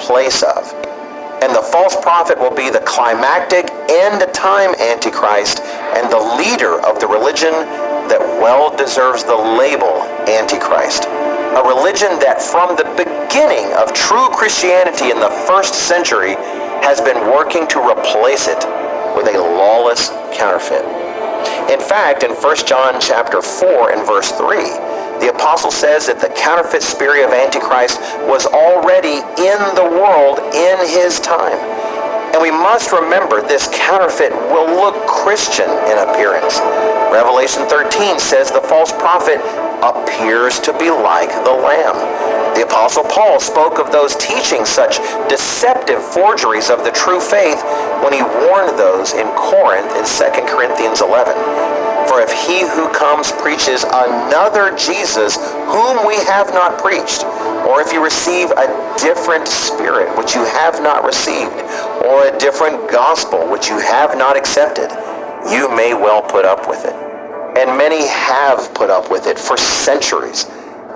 place of. And the false prophet will be the climactic end-time Antichrist and the leader of the religion that well deserves the label Antichrist. A religion that from the beginning of true Christianity in the first century has been working to replace it with a lawless counterfeit. In fact, in 1 John chapter 4 and verse 3, the apostle says that the counterfeit spirit of Antichrist was already in the world in his time. And we must remember this counterfeit will look Christian in appearance. Revelation 13 says the false prophet appears to be like the Lamb. The Apostle Paul spoke of those teaching such deceptive forgeries of the true faith when he warned those in Corinth in 2 Corinthians 11. For if he who comes preaches another Jesus whom we have not preached, or if you receive a different spirit which you have not received, or a different gospel which you have not accepted, you may well put up with it. And many have put up with it for centuries.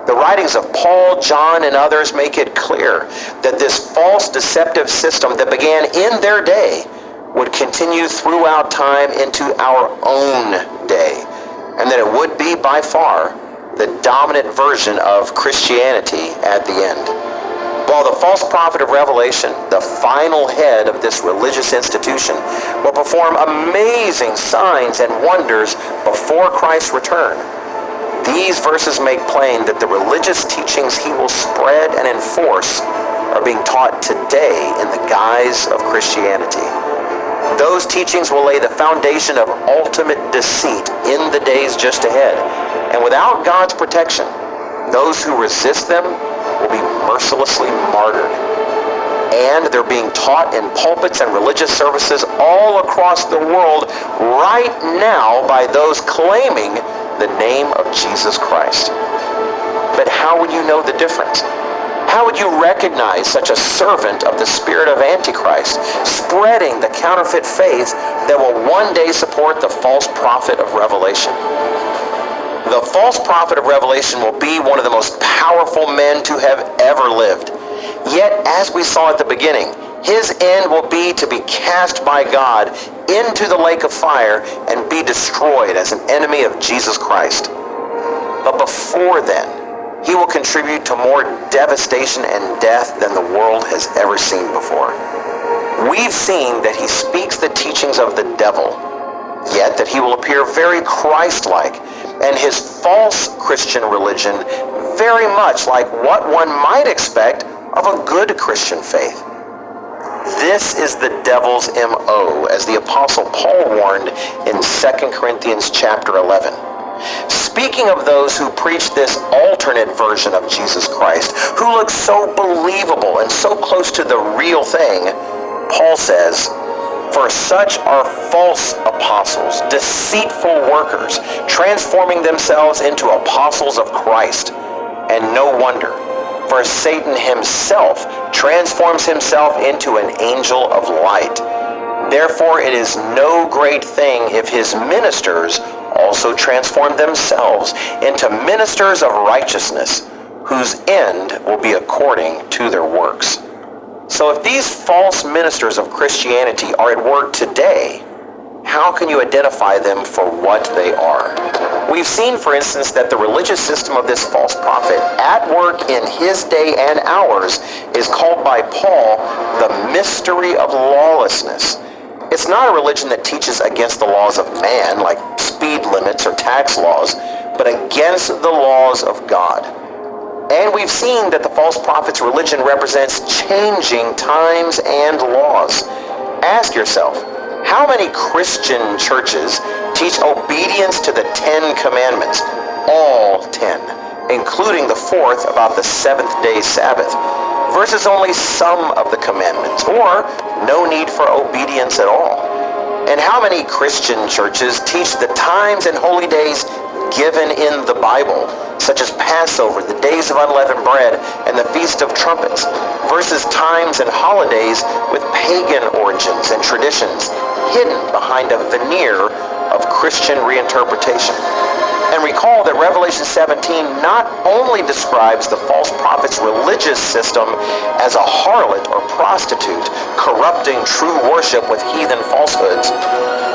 The writings of Paul, John, and others make it clear that this false deceptive system that began in their day would continue throughout time into our own day, and that it would be by far the dominant version of Christianity at the end. While the false prophet of Revelation, the final head of this religious institution, will perform amazing signs and wonders before Christ's return, these verses make plain that the religious teachings he will spread and enforce are being taught today in the guise of Christianity. Those teachings will lay the foundation of ultimate deceit in the days just ahead. And without God's protection, those who resist them will be mercilessly martyred. And they're being taught in pulpits and religious services all across the world right now by those claiming the name of Jesus Christ. But how would you know the difference? How would you recognize such a servant of the spirit of Antichrist spreading the counterfeit faith that will one day support the false prophet of Revelation? The false prophet of Revelation will be one of the most powerful men to have ever lived. Yet, as we saw at the beginning, his end will be to be cast by God into the lake of fire and be destroyed as an enemy of Jesus Christ. But before then, he will contribute to more devastation and death than the world has ever seen before. We've seen that he speaks the teachings of the devil, yet that he will appear very Christ-like, and his false Christian religion very much like what one might expect of a good Christian faith. This is the devil's MO, as the Apostle Paul warned in 2 Corinthians chapter 11. Speaking of those who preach this alternate version of Jesus Christ, who looks so believable and so close to the real thing, Paul says, "For such are false apostles, deceitful workers, transforming themselves into apostles of Christ. And no wonder, for Satan himself transforms himself into an angel of light. Therefore it is no great thing if his ministers also transform themselves into ministers of righteousness, whose end will be according to their works." So if these false ministers of Christianity are at work today, how can you identify them for what they are? We've seen, for instance, that the religious system of this false prophet at work in his day and ours is called by Paul the mystery of lawlessness. It's not a religion that teaches against the laws of man, like speed limits or tax laws, but against the laws of God. And we've seen that the false prophet's religion represents changing times and laws. Ask yourself, how many Christian churches teach obedience to the 10 commandments? All 10, including the fourth about the seventh-day Sabbath, versus only some of the commandments, or no need for obedience at all. And how many Christian churches teach the times and holy days given in the Bible, such as Passover, the days of unleavened bread, and the Feast of Trumpets, versus times and holidays with pagan origins and traditions hidden behind a veneer of Christian reinterpretation? And recall that Revelation 17 not only describes the false prophet's religious system as a harlot or prostitute, corrupting true worship with heathen falsehoods,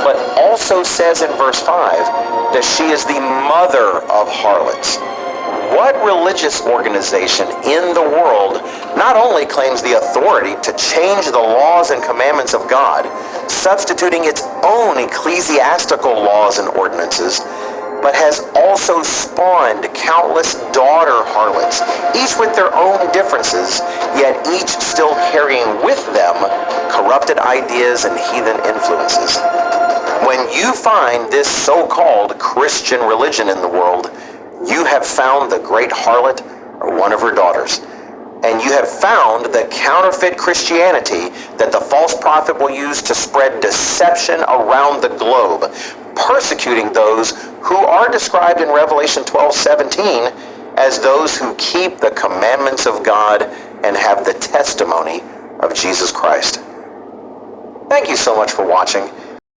but also says in verse 5 that she is the mother of harlots. What religious organization in the world not only claims the authority to change the laws and commandments of God, substituting its own ecclesiastical laws and ordinances, but has also spawned countless daughter harlots, each with their own differences, yet each still carrying with them corrupted ideas and heathen influences? When you find this so-called Christian religion in the world, you have found the great harlot or one of her daughters. And you have found the counterfeit Christianity that the false prophet will use to spread deception around the globe, persecuting those who are described in Revelation 12:17 as those who keep the commandments of God and have the testimony of Jesus Christ. Thank you so much for watching.